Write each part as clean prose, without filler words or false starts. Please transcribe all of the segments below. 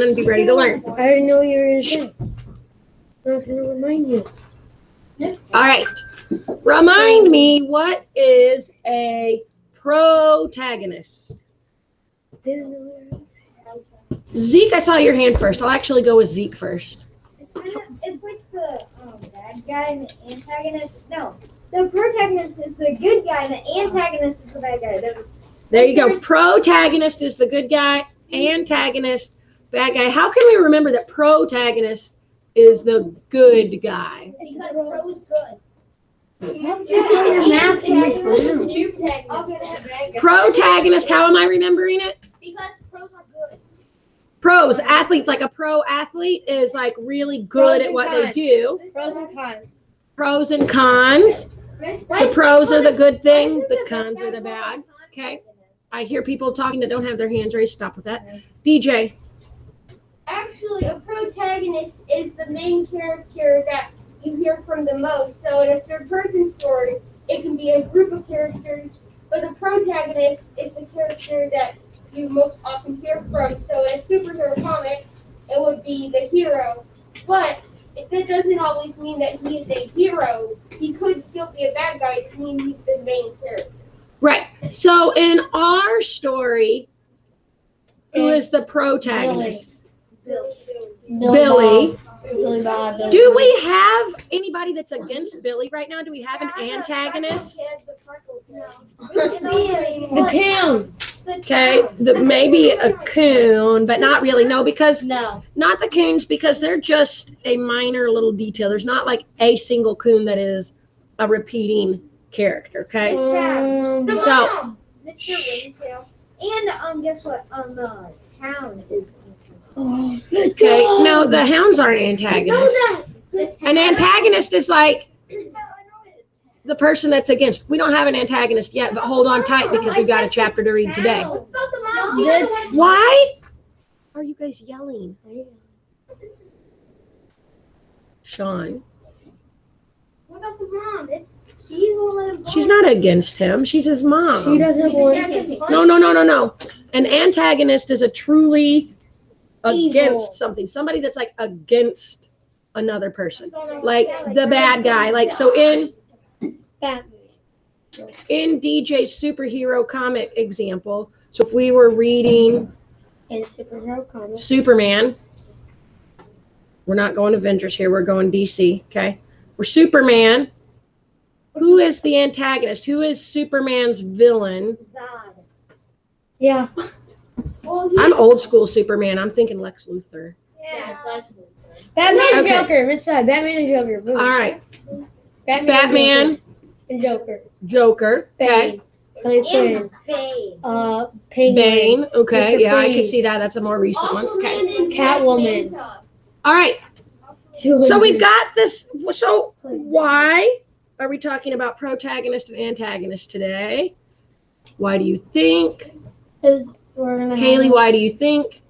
and be ready to learn. I didn't know you were going to say. I was going to remind you. All right. Remind me, what is a protagonist? Didn't know you were going to say. Zeke, I saw your hand first. I'll actually go with Zeke first. It's like the bad guy and the antagonist. No, the protagonist is the good guy, and the antagonist is the bad guy. There you go. Protagonist is the good guy. Antagonist, bad guy. How can we remember that protagonist is the good guy? Because pro is good. Protagonist, how am I remembering it? Because pros are good. Pros, athletes, like a pro athlete is like really good at what they do. Pros and cons. Pros and cons. The pros are the good thing, the cons are the bad. Okay. I hear people talking that don't have their hands raised. Stop with that. DJ. Actually, a protagonist is the main character that you hear from the most. So in a third-person story, it can be a group of characters, but the protagonist is the character that you most often hear from. So in a superhero comic, it would be the hero. But that doesn't always mean that he is a hero. He could still be a bad guy. It means he's the main character. Right. So in our story, who is the protagonist? Billy. Billy Bob. Do we have anybody that's against Billy right now? Do we have an antagonist? The coon. Okay, maybe a coon, but not really. No, because No. not the coons, because they're just a minor little detail. There's not like a single coon that is a repeating character. Okay. The So- mom, Mr. Wingtail. And guess what? The town is. Okay. No, the hounds aren't antagonists. An antagonist is like the person that's against. We don't have an antagonist yet, but hold on tight because we've got a chapter to read today. Why are you guys yelling? Sean. What about the mom? She's one of She's not against him. She's his mom. She doesn't want No. An antagonist is a truly Evil. against something. Somebody that's like against another person. Like the bad guy. Like so in DJ's superhero comic example. So if we were reading in superhero comics. Superman, we're not going Avengers here. We're going DC. Okay. We're Superman. Who is the antagonist? Who is Superman's villain? Zod. Yeah. Well, I'm old school Superman. I'm thinking Lex Luthor. Yeah. Batman and Okay. Joker. Miss Pat. Batman and Joker. Boom. All right. Batman Batman, and Joker. Joker. Okay. Bane. And Bane. Penguin. Bane. Okay. Mr. Yeah, I could Freeze. see that. That's a more recent one. Also Okay. in Catwoman. Black All right. So we've got this. So why are we talking about protagonist and antagonist today? Why do you think? We're gonna Haley, why do you think?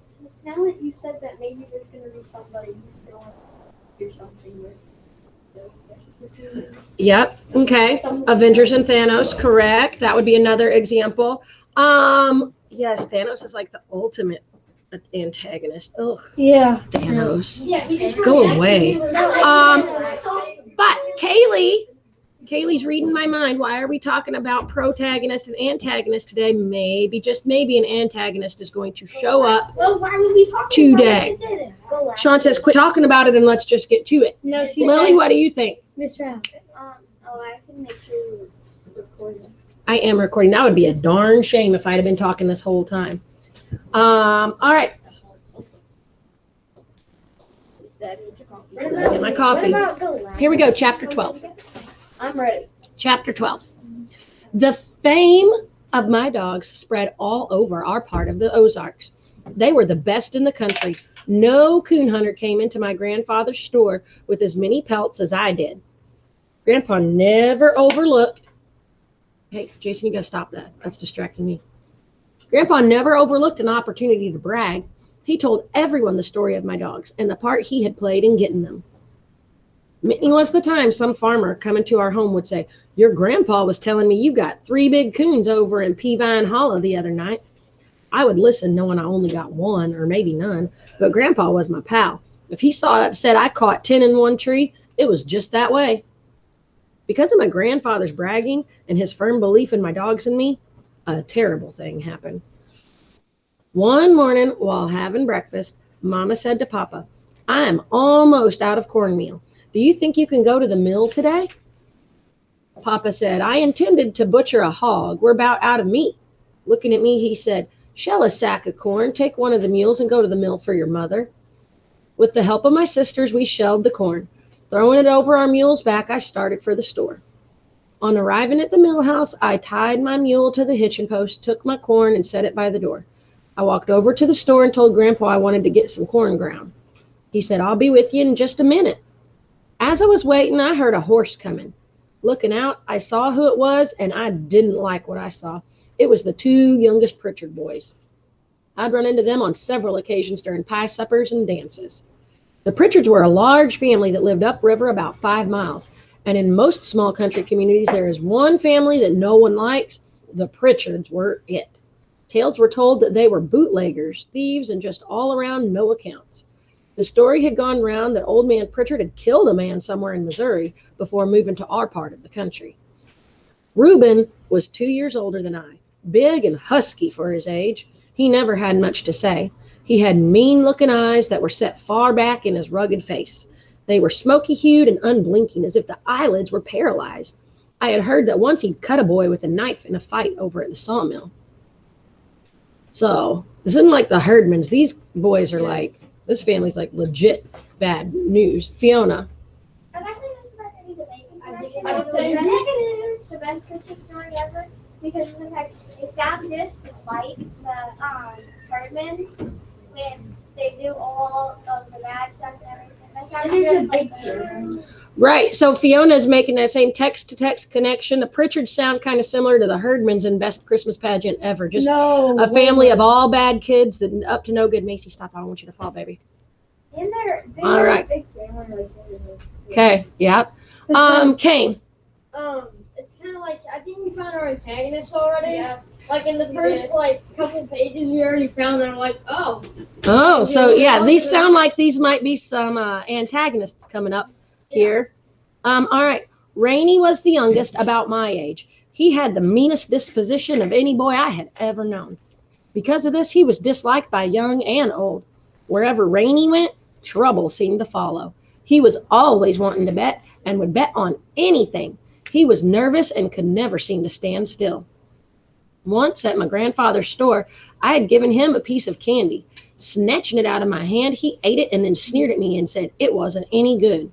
Now that you said that, maybe there's gonna be somebody who's gonna do something with. Yep. Okay. Avengers and Thanos. Correct. That would be another example. Yes, Thanos is like the ultimate antagonist. Ugh, Yeah. Thanos. Yeah, he just Go away. But Kaylee's reading my mind. Why are we talking about protagonist and antagonist today? Maybe, just maybe, an antagonist is going to show up. Well, why would we talk Today. about it? Go out. Sean says, quit talking about it and let's just get to it. No, she Lily, what do you think? Miss Rouse. I can make sure you're recording. I am recording. That would be a darn shame if I'd have been talking this whole time. All right. Get my coffee. Here we go, chapter 12. I'm ready. Chapter 12. The fame of my dogs spread all over our part of the Ozarks. They were the best in the country. No coon hunter came into my grandfather's store with as many pelts as I did. Grandpa never overlooked. Hey, Jason, you gotta stop that. That's distracting me. Grandpa never overlooked an opportunity to brag. He told everyone the story of my dogs and the part he had played in getting them. Many was the time some farmer coming to our home would say, "Your grandpa was telling me you got 3 big coons over in Peavine Hollow the other night." I would listen knowing I only got one or maybe none, but Grandpa was my pal. If he said I caught 10 in one tree, it was just that way. Because of my grandfather's bragging and his firm belief in my dogs and me, a terrible thing happened. One morning while having breakfast, Mama said to Papa, I am almost out of cornmeal. Do you think you can go to the mill today? Papa said, I intended to butcher a hog. We're about out of meat. Looking at me, he said, shell a sack of corn, take one of the mules, and go to the mill for your mother. With the help of my sisters, we shelled the corn. Throwing it over our mule's back, I started for the store. On arriving at the mill house, I tied my mule to the hitching post, took my corn, and set it by the door. I walked over to the store and told Grandpa I wanted to get some corn ground. He said, I'll be with you in just a minute. As I was waiting, I heard a horse coming. Looking out, I saw who it was, and I didn't like what I saw. It was the two youngest Pritchard boys. I'd run into them on several occasions during pie suppers and dances. The Pritchards were a large family that lived upriver about 5 miles, and in most small country communities, there is one family that no one likes. The Pritchards were it. Tales were told that they were bootleggers, thieves, and just all around no accounts. The story had gone round that old man Pritchard had killed a man somewhere in Missouri before moving to our part of the country. Reuben was 2 years older than I, big and husky for his age. He never had much to say. He had mean-looking eyes that were set far back in his rugged face. They were smoky-hued and unblinking, as if the eyelids were paralyzed. I had heard that once he'd cut a boy with a knife in a fight over at the sawmill. So, this isn't like the Herdmans. These boys are like, this family's like legit bad news. Fiona. I'm actually just about to need to make I think it's the best Christmas story ever because of the fact it sounds just like the Herdman when they do all of the bad stuff and everything. That sounds And there's a just big like deal. Right, so Fiona's making that same text-to-text connection. The Pritchards sound kind of similar to the Herdmans in Best Christmas Pageant Ever. Just No, a family of all bad kids that up to no good. Macy, stop. I don't want you to fall, baby. and they All are right. a big family like Okay, yep. Kane. It's kind of like, I think we found our antagonists already. Yeah. Like in the first couple pages, we already found them. Like, oh, Oh, so yeah, these sound like these might be some antagonists coming up here. All right. Rainey was the youngest, about my age. He had the meanest disposition of any boy I had ever known. Because of this, he was disliked by young and old. Wherever Rainey went, trouble seemed to follow. He was always wanting to bet and would bet on anything. He was nervous and could never seem to stand still. Once at my grandfather's store, I had given him a piece of candy. Snatching it out of my hand, he ate it and then sneered at me and said it wasn't any good.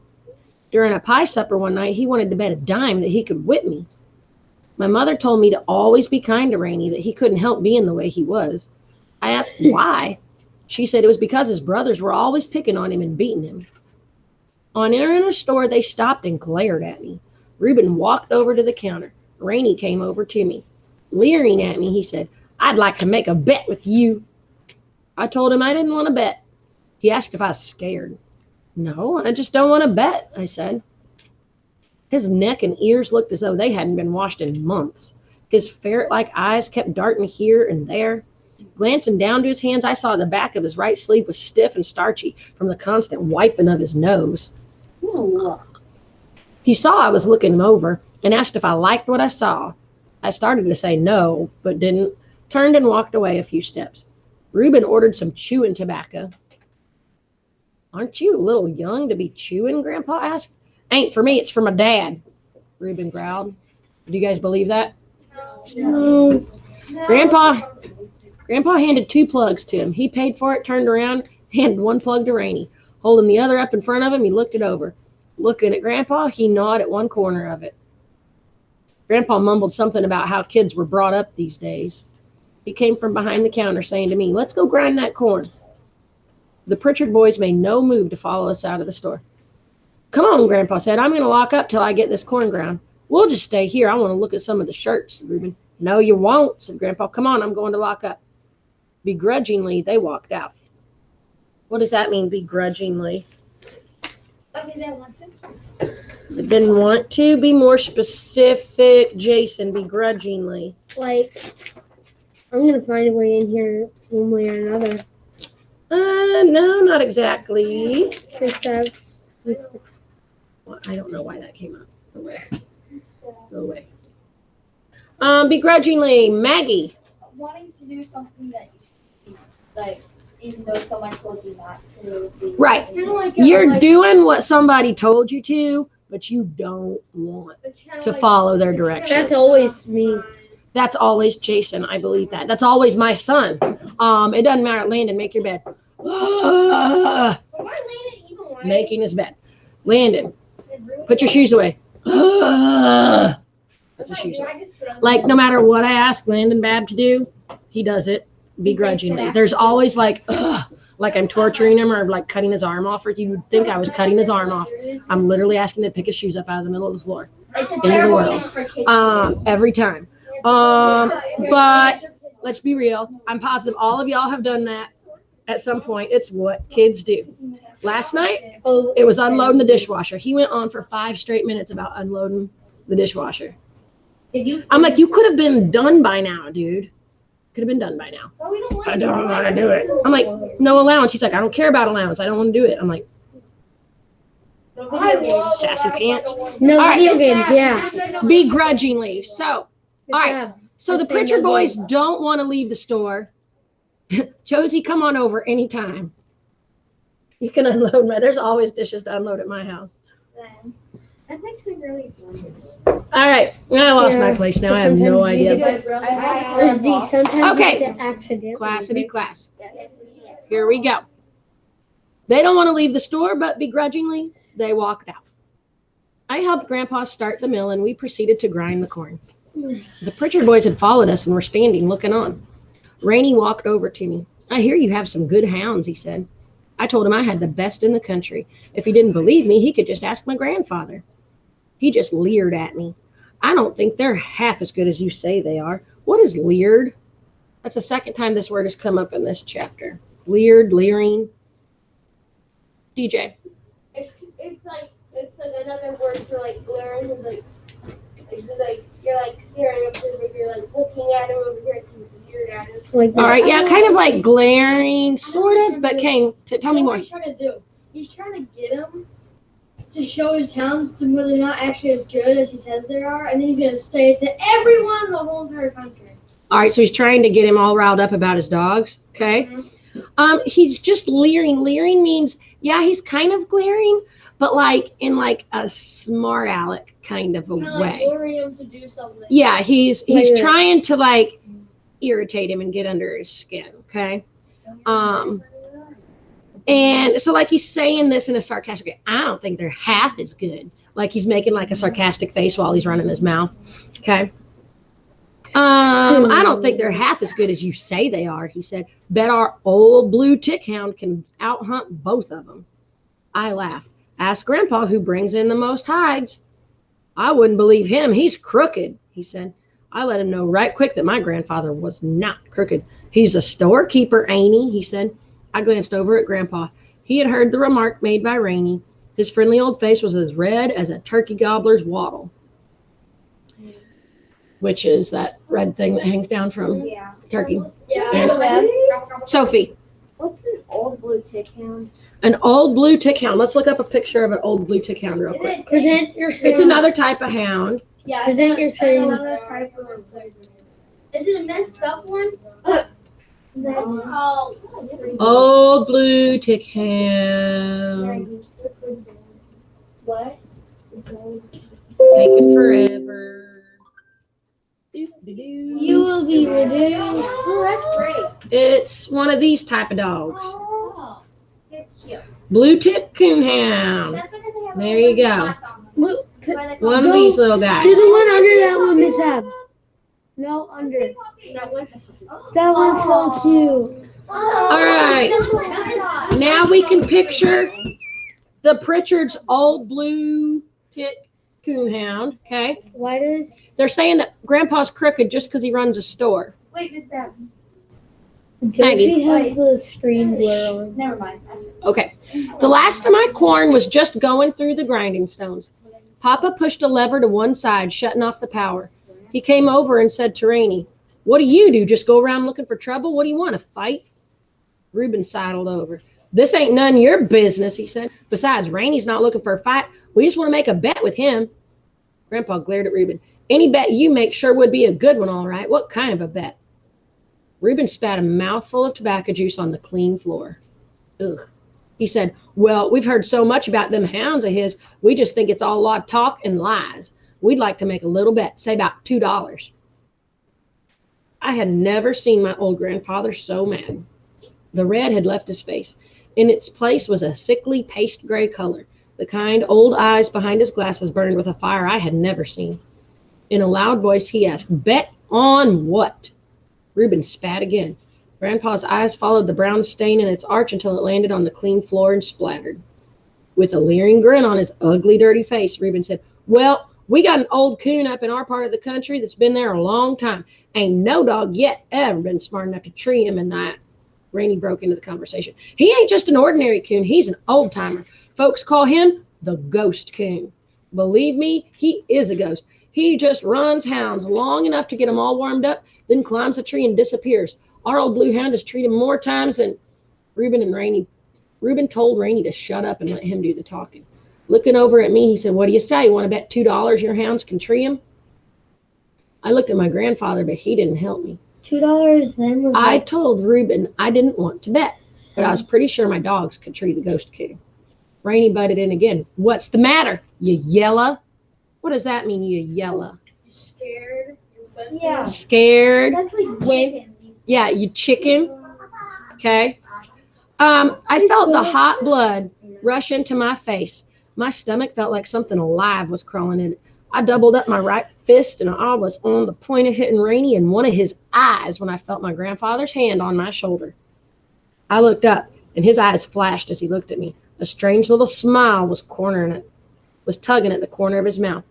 During a pie supper one night, he wanted to bet a dime that he could whip me. My mother told me to always be kind to Rainey, that he couldn't help being the way he was. I asked why. She said it was because his brothers were always picking on him and beating him. On entering the store, they stopped and glared at me. Reuben walked over to the counter. Rainey came over to me. Leering at me, he said, I'd like to make a bet with you. I told him I didn't want to bet. He asked if I was scared. No, I just don't want to bet, I said. His neck and ears looked as though they hadn't been washed in months. His ferret-like eyes kept darting here and there. Glancing down to his hands, I saw the back of his right sleeve was stiff and starchy from the constant wiping of his nose. ooh. He saw I was looking him over and asked if I liked what I saw. I started to say no, but didn't, turned and walked away a few steps. Reuben ordered some chewing tobacco. Aren't you a little young to be chewing, Grandpa asked. Ain't for me, it's for my dad, Reuben growled. Do you guys believe that? No. Grandpa handed 2 plugs to him. He paid for it, turned around, handed 1 plug to Rainey. Holding the other up in front of him, he looked it over. Looking at Grandpa, he gnawed at one corner of it. Grandpa mumbled something about how kids were brought up these days. He came from behind the counter saying to me, let's go grind that corn. The Pritchard boys made no move to follow us out of the store. Come on, Grandpa said. I'm going to lock up till I get this corn ground. We'll just stay here. I want to look at some of the shirts, said Reuben. No, you won't, said Grandpa. Come on, I'm going to lock up. Begrudgingly, they walked out. What does that mean, begrudgingly? Okay, they want to. They didn't want to. Be more specific, Jason, begrudgingly. Like, I'm gonna find a way in here one way or another. No, not exactly. Just have Well, I don't know why that came up. Go away. Go away. Begrudgingly, Maggie. Wanting to do something that you like, even though someone told you not to. Right. It's kind of like You're doing what somebody told you to, but you don't want to follow their direction. that's always me. That's always Jason. I believe that. That's always my son. It doesn't matter. Landon, make your bed. Making his bed. Landon, put your shoes away. Put your shoes away. Like, no matter what I ask Landon Babb to do, he does it begrudgingly. There's always like I'm torturing him or like cutting his arm off, or you would think I was cutting his arm off. I'm literally asking him to pick his shoes up out of the middle of the floor. Into the world. Every time. But let's be real. I'm positive all of y'all have done that at some point. It's what kids do. Last night, it was unloading the dishwasher. He went on for 5 straight minutes about unloading the dishwasher. I'm like, you could have been done by now, dude. Could have been done by now. I don't want to do it. I'm like, no allowance. He's like, I don't care about allowance. I don't want to do it. I'm like, sassy pants. No All right. video games, yeah. Begrudgingly. So, all right. So the Pritchard boys don't want to leave the store. Josie, come on over anytime. You can unload there's always dishes to unload at my house. That's actually really fun. All right. I lost my place now. I have no idea. Sometimes Okay. Accident. Classity class. Here we go. They don't want to leave the store, but begrudgingly, they walked out. I helped Grandpa start the mill, and we proceeded to grind the corn. The Pritchard boys had followed us and were standing looking on. Rainey walked over to me. I hear you have some good hounds, he said. I told him I had the best in the country. If he didn't believe me, he could just ask my grandfather. He just leered at me. I don't think they're half as good as you say they are. What is leered? That's the second time this word has come up in this chapter. Leered, leering. DJ. It's like another word for like glaring, you're like staring up there, but you're like looking at him over here and you're at him. All right, yeah, kind of like glaring, sort of, but tell me more. What he's trying to do? He's trying to get him to show his hounds to where they're not actually as good as he says they are, and then he's gonna say it to everyone in the whole entire country. All right, so he's trying to get him all riled up about his dogs. Okay. He's just leering. Leering means, yeah, he's kind of glaring, but like in like a smart aleck kind of a Kinda way. like luring him to do something. Yeah, he's Like- trying to like irritate him and get under his skin. Okay. And so like he's saying this in a sarcastic way. I don't think they're half as good. Like he's making like a sarcastic face while he's running his mouth. Okay. I don't think they're half as good as you say they are, he said. Bet our old blue tick hound can outhunt both of them. I laughed. Ask Grandpa who brings in the most hides. I wouldn't believe him. He's crooked, he said. I let him know right quick that my grandfather was not crooked. He's a storekeeper, ain't he? He said. I glanced over at Grandpa. He had heard the remark made by Rainey. His friendly old face was as red as a turkey gobbler's wattle, which is that red thing that hangs down from turkey. Yeah. Sophie, What's an old blue tick hound? an old blue tick hound. Let's look up a picture of an old blue tick hound real quick. Present your It's another type of hound. Yeah, Present your screen. another type of. Is it a messed up one? Oh. Old blue tick hound. What? Taking forever. Doo-doo-doo. You will be reduced. Oh, that's great. It's one of these type of dogs. Oh, it's cute. Blue tick coonhound. That's because they have There you go. spots on them. Look, Why they call One of Go these little guys. do the one under that one, Miss Fab. No, under. that one? That one's so cute. All right. Now we can picture the Pritchard's old blue tick coonhound. Okay. Why does? They're saying that Grandpa's crooked just because he runs a store. Wait, Miss Bab. Josie has the screen blur on. Never mind. Okay. The last of my corn was just going through the grinding stones. Papa pushed a lever to one side, shutting off the power. He came over and said to Rainey, What do you do? Just go around looking for trouble? What do you want, a fight? Reuben sidled over. This ain't none of your business, he said. Besides, Rainey's not looking for a fight. We just want to make a bet with him. Grandpa glared at Reuben. Any bet you make sure would be a good one, all right. What kind of a bet? Reuben spat a mouthful of tobacco juice on the clean floor. Ugh. He said, well, we've heard so much about them hounds of his, we just think it's all a lot of talk and lies. We'd like to make a little bet, say about $2. I had never seen my old grandfather so mad. The red had left his face. In its place was a sickly paste gray color, the kind old eyes behind his glasses burned with a fire I had never seen. In a loud voice, he asked, bet on what? Reuben spat again. Grandpa's eyes followed the brown stain in its arch until it landed on the clean floor and splattered. With a leering grin on his ugly, dirty face, Reuben said, well, we got an old coon up in our part of the country that's been there a long time. Ain't no dog yet ever been smart enough to tree him in that. Rainey broke into the conversation. He ain't just an ordinary coon. He's an old-timer. Folks call him the ghost coon. Believe me, he is a ghost. He just runs hounds long enough to get them all warmed up, then climbs a tree and disappears. Our old blue hound has treated him more times than Reuben told Rainey to shut up and let him do the talking. Looking over at me, he said, what do you say? You want to bet $2 your hounds can tree him? I looked at my grandfather, but he didn't help me. $2 then was I told Reuben I didn't want to bet, but I was pretty sure my dogs could tree the ghost coon. Rainey butted in again. What's the matter, you yella? What does that mean, you yella? You're scared. Yeah. Scared? That's like Wait. chicken. Yeah, you chicken. Okay. I felt the hot blood rush into my face. My stomach felt like something alive was crawling in it. I doubled up my right fist and I was on the point of hitting Rainey in one of his eyes when I felt my grandfather's hand on my shoulder. I looked up and his eyes flashed as he looked at me. A strange little smile was tugging at the corner of his mouth.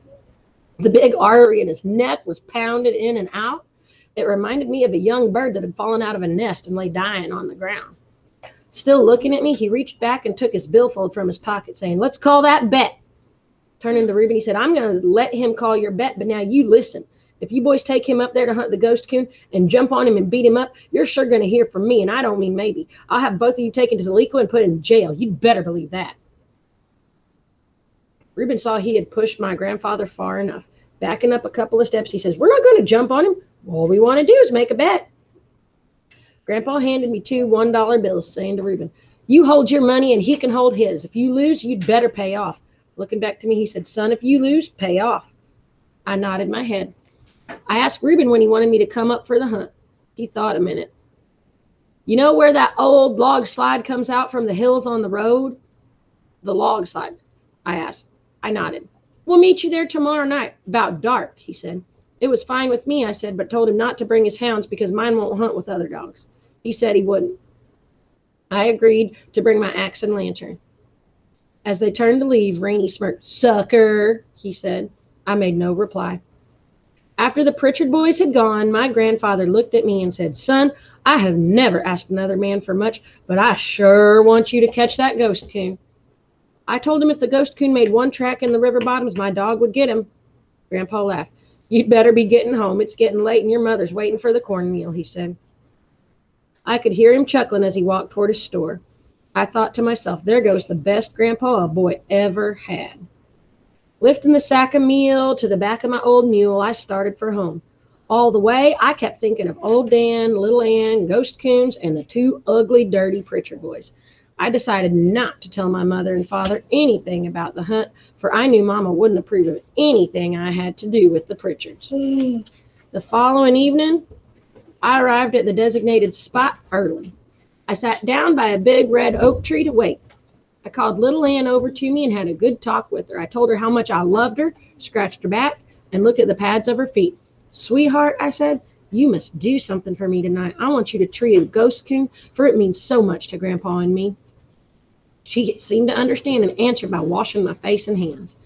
The big artery in his neck was pounded in and out. It reminded me of a young bird that had fallen out of a nest and lay dying on the ground. Still looking at me, he reached back and took his billfold from his pocket, saying, let's call that bet. Turning to Reuben, he said, I'm going to let him call your bet, but now you listen. If you boys take him up there to hunt the ghost coon and jump on him and beat him up, you're sure going to hear from me, and I don't mean maybe. I'll have both of you taken to Toledo and put in jail. You'd better believe that. Reuben saw he had pushed my grandfather far enough. Backing up a couple of steps, he says, we're not going to jump on him. All we want to do is make a bet. Grandpa handed me two $1 bills, saying to Reuben, you hold your money and he can hold his. If you lose, you'd better pay off. Looking back to me, he said, son, if you lose, pay off. I nodded my head. I asked Reuben when he wanted me to come up for the hunt. He thought a minute. You know where that old log slide comes out from the hills on the road? The log slide, I asked. I nodded. We'll meet you there tomorrow night, about dark, he said. It was fine with me, I said, but told him not to bring his hounds because mine won't hunt with other dogs. He said he wouldn't. I agreed to bring my axe and lantern. As they turned to leave, Rainey smirked. Sucker, he said. I made no reply. After the Pritchard boys had gone, my grandfather looked at me and said, son, I have never asked another man for much, but I sure want you to catch that ghost coon. I told him if the ghost coon made one track in the river bottoms, my dog would get him. Grandpa laughed. You'd better be getting home. It's getting late and your mother's waiting for the cornmeal, he said. I could hear him chuckling as he walked toward his store. I thought to myself, there goes the best grandpa a boy ever had. Lifting the sack of meal to the back of my old mule, I started for home. All the way, I kept thinking of old Dan, little Ann, ghost coons, and the two ugly, dirty Pritchard boys. I decided not to tell my mother and father anything about the hunt, for I knew Mama wouldn't approve of anything I had to do with the Pritchards. The following evening, I arrived at the designated spot early. I sat down by a big red oak tree to wait. I called little Ann over to me and had a good talk with her. I told her how much I loved her, scratched her back, and looked at the pads of her feet. Sweetheart, I said, you must do something for me tonight. I want you to tree a ghost coon, for it means so much to Grandpa and me. She seemed to understand and answered by washing my face and hands.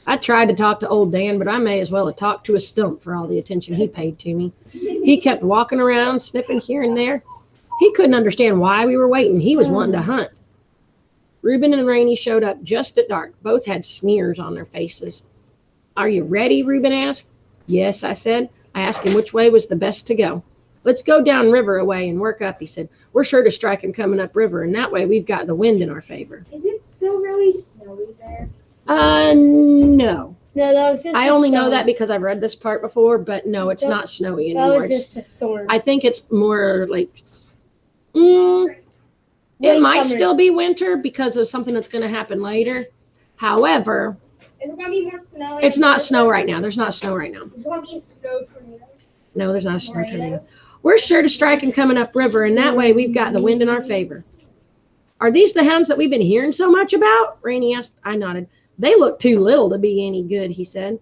I tried to talk to old Dan, but I may as well have talked to a stump for all the attention he paid to me. He kept walking around, sniffing here and there. He couldn't understand why we were waiting. He was wanting to hunt. Reuben and Rainey showed up just at dark. Both had sneers on their faces. Are you ready? Reuben asked. Yes, I said. I asked him which way was the best to go. Let's go down river away and work up, he said. We're sure to strike him coming up river, and that way we've got the wind in our favor. Is it still really snowy there? No. No, that was just. I a only know storm. that because I've read this part before, but no, it's That- not snowy That anymore. was just a storm. I think it's more like, it Late might summer. still be winter because of something that's going to happen later. However, Is it gonna be more snowy? it's not snow right now. There's not snow right now. Is it gonna be a snow tornado? No, there's not a snow Tornado? tornado. We're sure to strike him coming up river, and that way we've got the wind in our favor. Are these the hounds that we've been hearing so much about? Rainey asked. I nodded. They look too little to be any good, he said.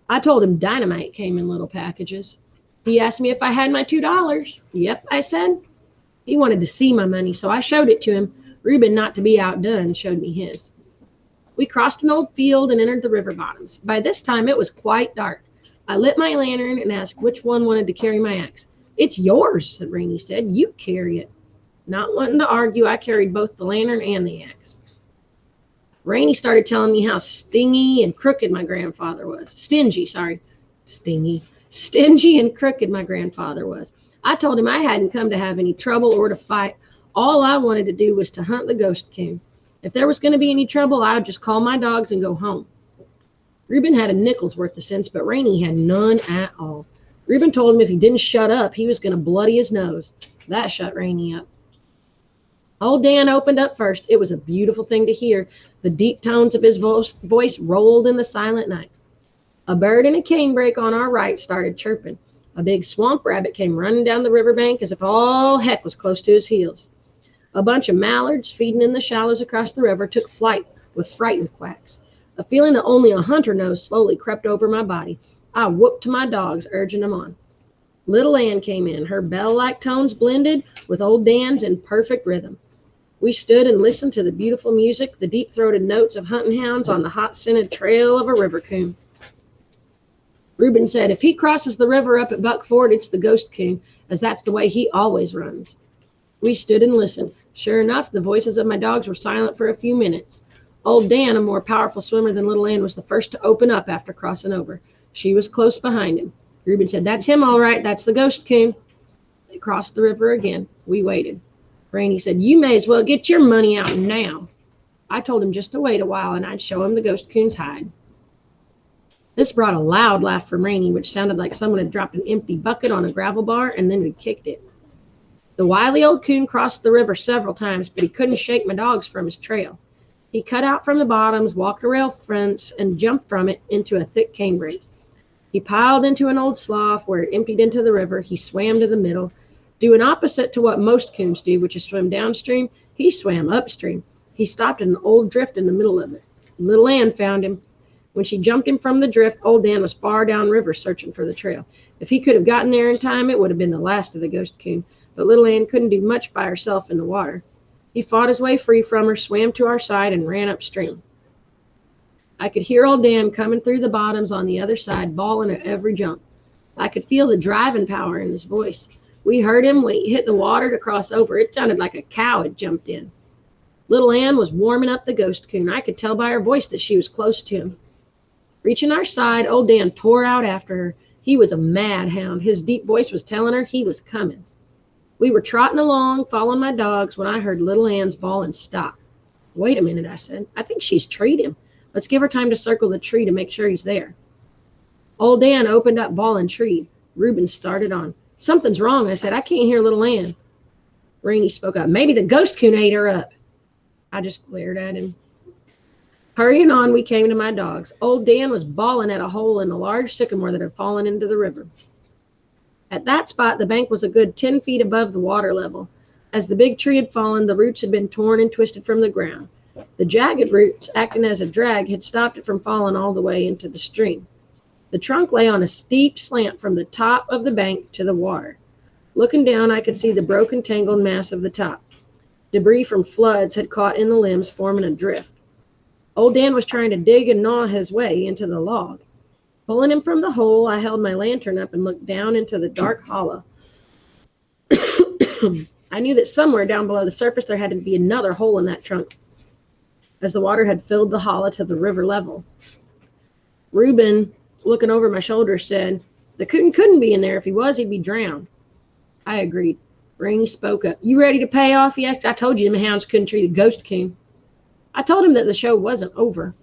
I told him dynamite came in little packages. He asked me if I had my $2. Yep, I said. He wanted to see my money, so I showed it to him. Reuben, not to be outdone, showed me his. We crossed an old field and entered the river bottoms. By this time, it was quite dark. I lit my lantern and asked which one wanted to carry my axe. It's yours, Rainey said. You carry it. Not wanting to argue, I carried both the lantern and the axe. Rainey started telling me how stingy and crooked my grandfather was. Stingy and crooked my grandfather was. I told him I hadn't come to have any trouble or to fight. All I wanted to do was to hunt the ghost coon. If there was going to be any trouble, I would just call my dogs and go home. Reuben had a nickel's worth of sense, but Rainey had none at all. Reuben told him if he didn't shut up, he was going to bloody his nose. That shut Rainey up. Old Dan opened up first. It was a beautiful thing to hear. The deep tones of his voice rolled in the silent night. A bird in a canebrake on our right started chirping. A big swamp rabbit came running down the riverbank as if all heck was close to his heels. A bunch of mallards feeding in the shallows across the river took flight with frightened quacks. A feeling that only a hunter knows slowly crept over my body. I whooped to my dogs, urging them on. Little Ann came in. Her bell-like tones blended with old Dan's in perfect rhythm. We stood and listened to the beautiful music, the deep-throated notes of hunting hounds on the hot-scented trail of a river coon. Reuben said, if he crosses the river up at Buck Ford, it's the ghost coon, as that's the way he always runs. We stood and listened. Sure enough, the voices of my dogs were silent for a few minutes. Old Dan, a more powerful swimmer than Little Ann, was the first to open up after crossing over. She was close behind him. Reuben said, that's him all right. That's the ghost coon. They crossed the river again. We waited. Rainey said, you may as well get your money out now. I told him just to wait a while and I'd show him the ghost coon's hide. This brought a loud laugh from Rainey, which sounded like someone had dropped an empty bucket on a gravel bar and then had kicked it. The wily old coon crossed the river several times, but he couldn't shake my dogs from his trail. He cut out from the bottoms, walked a rail fence, and jumped from it into a thick canebrake. He piled into an old slough where it emptied into the river. He swam to the middle. Doing opposite to what most coons do, which is swim downstream, he swam upstream. He stopped at an old drift in the middle of it. Little Ann found him. When she jumped him from the drift, old Dan was far downriver searching for the trail. If he could have gotten there in time, it would have been the last of the ghost coon, but Little Ann couldn't do much by herself in the water. He fought his way free from her, swam to our side, and ran upstream. I could hear old Dan coming through the bottoms on the other side, bawling at every jump. I could feel the driving power in his voice. We heard him when he hit the water to cross over. It sounded like a cow had jumped in. Little Ann was warming up the ghost coon. I could tell by her voice that she was close to him. Reaching our side, old Dan tore out after her. He was a mad hound. His deep voice was telling her he was coming. We were trotting along, following my dogs, when I heard Little Ann's bawling stop. Wait a minute, I said. I think she's treed him. Let's give her time to circle the tree to make sure he's there. Old Dan opened up, bawling treed. Reuben started on. Something's wrong, I said. I can't hear Little Ann. Rainey spoke up. Maybe the ghost coon ate her up. I just glared at him. Hurrying on, we came to my dogs. Old Dan was bawling at a hole in a large sycamore that had fallen into the river. At that spot, the bank was a good 10 feet above the water level. As the big tree had fallen, the roots had been torn and twisted from the ground. The jagged roots, acting as a drag, had stopped it from falling all the way into the stream. The trunk lay on a steep slant from the top of the bank to the water. Looking down, I could see the broken, tangled mass of the top. Debris from floods had caught in the limbs, forming a drift. Old Dan was trying to dig and gnaw his way into the log. Pulling him from the hole, I held my lantern up and looked down into the dark hollow. I knew that somewhere down below the surface there had to be another hole in that trunk, as the water had filled the hollow to the river level. Reuben, looking over my shoulder, said, the coon couldn't be in there. If he was, he'd be drowned. I agreed. Rainey spoke up. You ready to pay off? He asked. I told you them hounds couldn't treat a ghost coon. I told him that the show wasn't over.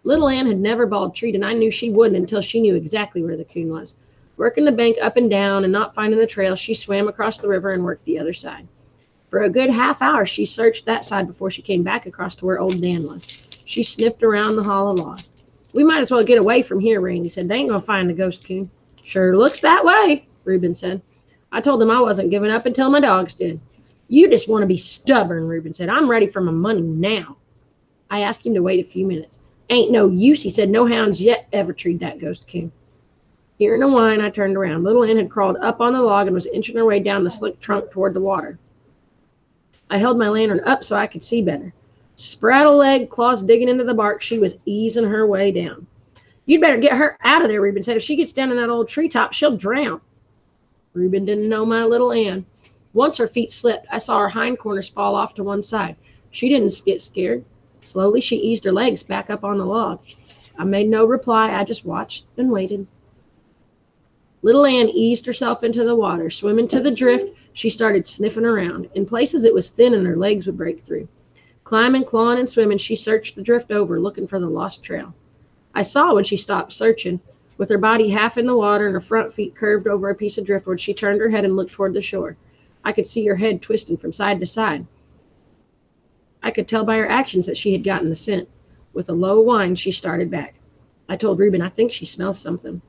Little Ann had never bawled treat, and I knew she wouldn't until she knew exactly where the coon was. Working the bank up and down and not finding the trail, she swam across the river and worked the other side. For a good half hour, she searched that side before she came back across to where old Dan was. She sniffed around the hollow log. We might as well get away from here, Randy said. They ain't gonna find the ghost coon. Sure looks that way, Reuben said. I told them I wasn't giving up until my dogs did. You just want to be stubborn, Reuben said. I'm ready for my money now. I asked him to wait a few minutes. Ain't no use, he said. No hounds yet ever treed that ghost coon. Hearing a whine, I turned around. Little Ann had crawled up on the log and was inching her way down the slick trunk toward the water. I held my lantern up so I could see better. Spraddle leg, claws digging into the bark, she was easing her way down. You'd better get her out of there, Reuben said. If she gets down in that old treetop, she'll drown. Reuben didn't know my little Ann. Once her feet slipped, I saw her hindquarters fall off to one side. She didn't get scared. Slowly, she eased her legs back up on the log. I made no reply. I just watched and waited. Little Ann eased herself into the water. Swimming to the drift, she started sniffing around. In places, it was thin and her legs would break through. Climbing, clawing, and swimming, she searched the drift over, looking for the lost trail. I saw when she stopped searching. With her body half in the water and her front feet curved over a piece of driftwood, she turned her head and looked toward the shore. I could see her head twisting from side to side. I could tell by her actions that she had gotten the scent. With a low whine, she started back. I told Reuben, I think she smells something.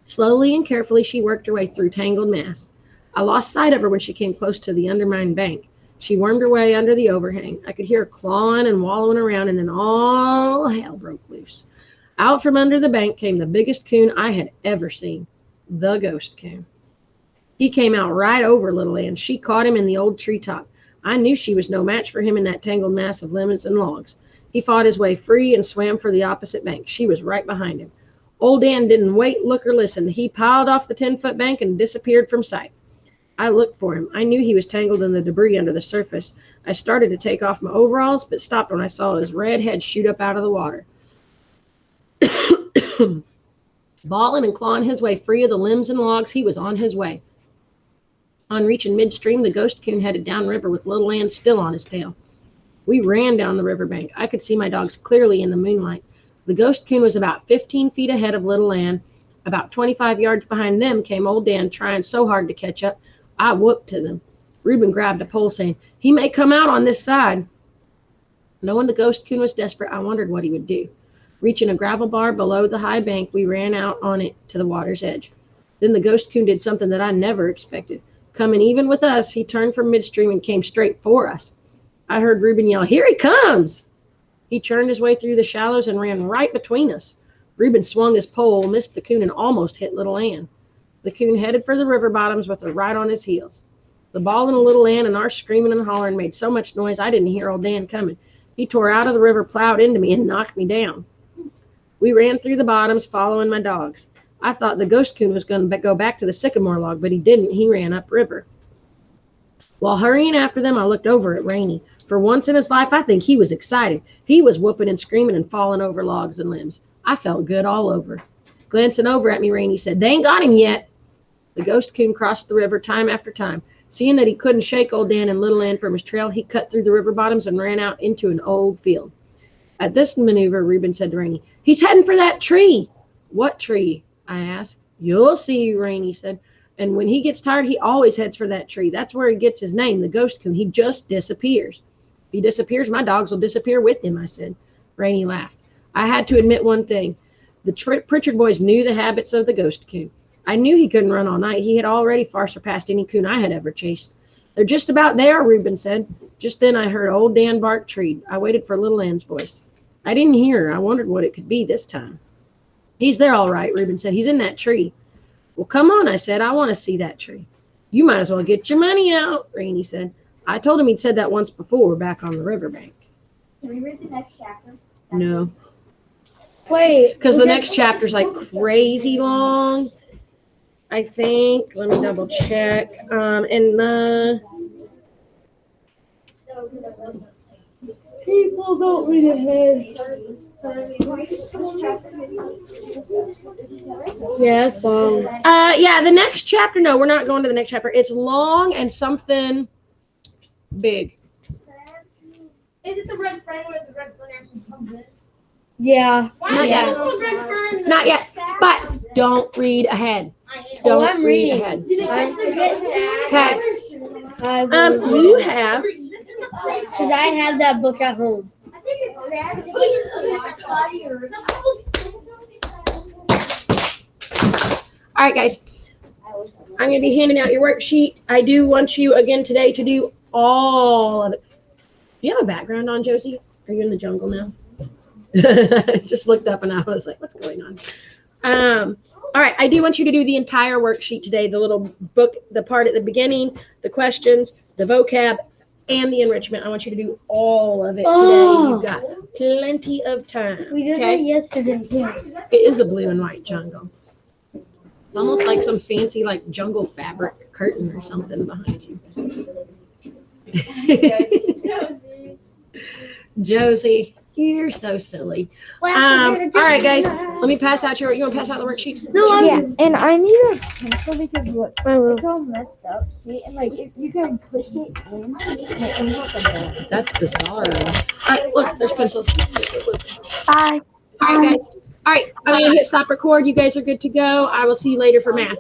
Slowly and carefully, she worked her way through tangled mass. I lost sight of her when she came close to the undermined bank. She wormed her way under the overhang. I could hear her clawing and wallowing around, and then all hell broke loose. Out from under the bank came the biggest coon I had ever seen, the ghost coon. He came out right over Little Ann. She caught him in the old treetop. I knew she was no match for him in that tangled mass of limbs and logs. He fought his way free and swam for the opposite bank. She was right behind him. Old Dan didn't wait, look, or listen. He piled off the 10-foot bank and disappeared from sight. I looked for him. I knew he was tangled in the debris under the surface. I started to take off my overalls, but stopped when I saw his red head shoot up out of the water. Bawling and clawing his way free of the limbs and logs, he was on his way. On reaching midstream, the ghost coon headed downriver with Little Ann still on his tail. We ran down the riverbank. I could see my dogs clearly in the moonlight. The ghost coon was about 15 feet ahead of Little Ann. About 25 yards behind them came Old Dan, trying so hard to catch up. I whooped to them. Reuben grabbed a pole, saying, "He may come out on this side." Knowing the ghost coon was desperate, I wondered what he would do. Reaching a gravel bar below the high bank, we ran out on it to the water's edge. Then the ghost coon did something that I never expected. Coming even with us, he turned from midstream and came straight for us. I heard Reuben yell, "Here he comes!" He churned his way through the shallows and ran right between us. Reuben swung his pole, missed the coon, and almost hit Little Ann. The coon headed for the river bottoms with her right on his heels. The bawling of Little Ann and our screaming and hollering made so much noise I didn't hear Old Dan coming. He tore out of the river, plowed into me, and knocked me down. We ran through the bottoms, following my dogs. I thought the ghost coon was going to go back to the sycamore log, but he didn't. He ran upriver. While hurrying after them, I looked over at Rainey. For once in his life, I think he was excited. He was whooping and screaming and falling over logs and limbs. I felt good all over. Glancing over at me, Rainey said, "They ain't got him yet." The ghost coon crossed the river time after time. Seeing that he couldn't shake Old Dan and Little Ann from his trail, he cut through the river bottoms and ran out into an old field. At this maneuver, Reuben said to Rainey, "He's heading for that tree." "What tree?" I asked. "You'll see," Rainey said. "And when he gets tired, he always heads for that tree. That's where he gets his name, the ghost coon. He just disappears." "If he disappears, my dogs will disappear with him," I said. Rainey laughed. I had to admit one thing. The Pritchard boys knew the habits of the ghost coon. I knew he couldn't run all night. He had already far surpassed any coon I had ever chased. "They're just about there," Reuben said. Just then I heard Old Dan bark treed. I waited for Little Ann's voice. I didn't hear her. I wondered what it could be this time. "He's there all right," Reuben said. "He's in that tree." "Well, come on," I said. "I want to see that tree." "You might as well get your money out," Rainey said. I told him he'd said that once before back on the riverbank. Can we read the next chapter? No. Wait. Because the next chapter's like crazy long, I think. Let me double check. People don't read ahead. Yeah, it's long. Yeah, the next chapter. No, we're not going to the next chapter. It's long and something big. Is it the red fern where the red fern actually comes in? Yeah. Why Not is yet. it the red fern? Not yet, but don't read ahead. I am. Don't I'm read reading. ahead. Do you think I- it's the red sad? You have. Because I have that book at home. I think it's sad. But it's just the body or All right, guys. I'm going to be handing out your worksheet. I do want you again today to do all of it. Do you have a background on, Josie? Are you in the jungle now? Just looked up and I was like, what's going on? All right, I do want you to do the entire worksheet today, the little book, the part at the beginning, the questions, the vocab, and the enrichment. I want you to do all of it today. Oh. You've got plenty of time. We did okay? that yesterday too. It is a blue and white jungle. It's almost like some fancy like jungle fabric curtain or something behind you. Josie, you're so silly. All right, guys, let me pass out your. You want to pass out the worksheets? No, Yeah, and I need a pencil because look, it's all messed up. See, and like if you can push it in, it comes out the back. That's bizarre. All right, look, there's pencils. Bye. All right, guys. All right, I'm gonna hit stop record. You guys are good to go. I will see you later for math.